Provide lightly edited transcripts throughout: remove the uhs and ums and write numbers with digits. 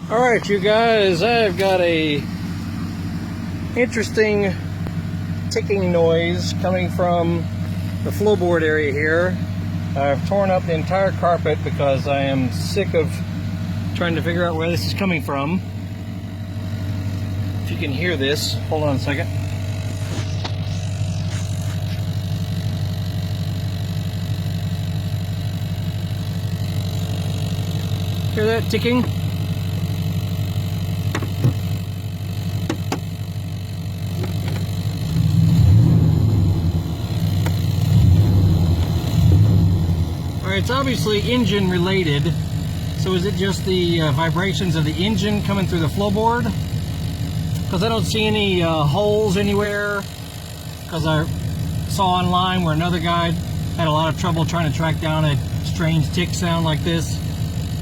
Alright, you guys, I've got a interesting ticking noise coming from the floorboard area here. I've torn up the entire carpet because I am sick of trying to figure out where this is coming from. If you can hear this, hold on a second. Hear that ticking? It's obviously engine related, so is it just the vibrations of the engine coming through the floorboard? Because I don't see any holes anywhere, because I saw online where another guy had a lot of trouble trying to track down a strange tick sound like this,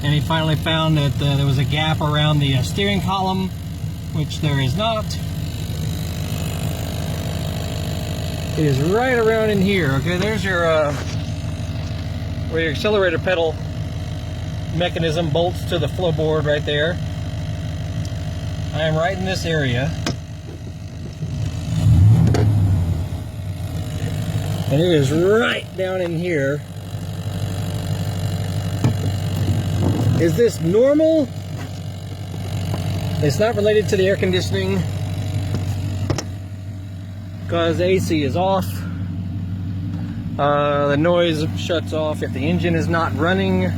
and he finally found that there was a gap around the steering column, which there is not. It is right around in here. Okay, there's your where your accelerator pedal mechanism bolts to the floorboard right there. I am right in this area. And it is right down in here. Is this normal? It's not related to the air conditioning because AC is off. The noise shuts off if the engine is not running.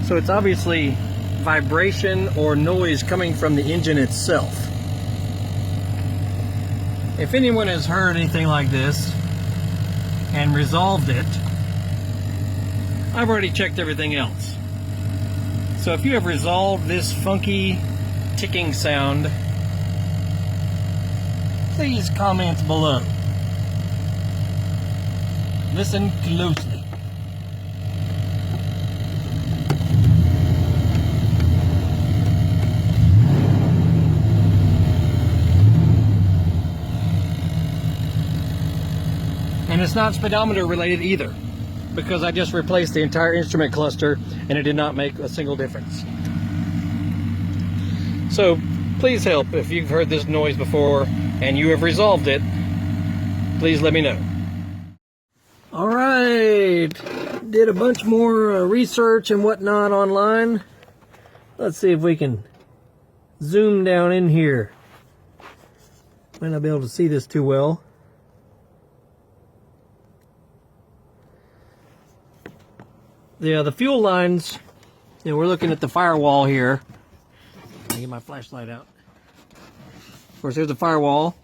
So it's obviously vibration or noise coming from the engine itself. If anyone has heard anything like this and resolved it, I've already checked everything else. So if you have resolved this funky ticking sound, please comment below. Listen closely. And it's not speedometer related either, because I just replaced the entire instrument cluster and it did not make a single difference. So please help if you've heard this noise before and you have resolved it. Please let me know. All right, did a bunch more research and whatnot online. Let's see if we can zoom down in here. Might not be able to see this too well. The fuel lines, we're looking at the firewall here. Let me get my flashlight out. Of course, there's the firewall.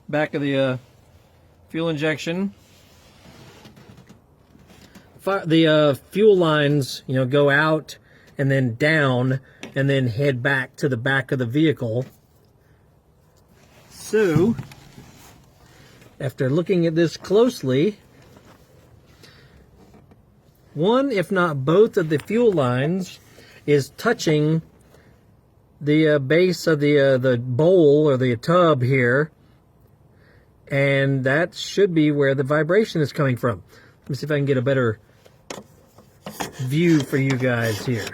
Back of the fuel injection. The fuel lines, go out and then down and then head back to the back of the vehicle. So, after looking at this closely, one, if not both of the fuel lines is touching the base of the bowl or the tub here. And that should be where the vibration is coming from. Let me see if I can get a better view for you guys here.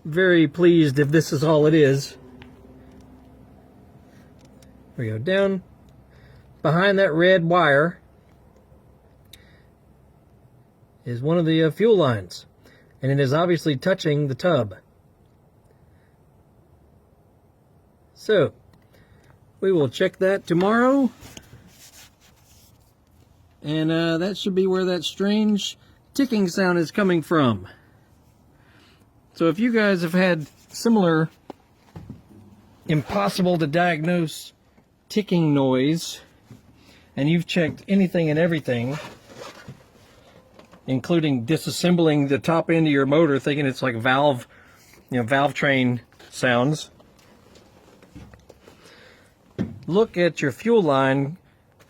Very pleased if this is all it is. Here we go, down behind that red wire is one of the fuel lines, and it is obviously touching the tub. So we will check that tomorrow, and that should be where that strange ticking sound is coming from. So if you guys have had similar impossible to diagnose ticking noise, and you've checked anything and everything, including disassembling the top end of your motor thinking it's like valve train sounds, look at your fuel line,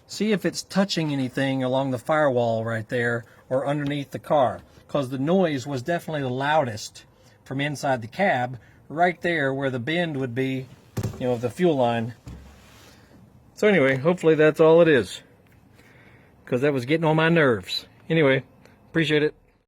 see if it's touching anything along the firewall right there or underneath the car, because the noise was definitely the loudest from inside the cab, right there where the bend would be, of the fuel line. So anyway, hopefully that's all it is, because that was getting on my nerves. Anyway, appreciate it.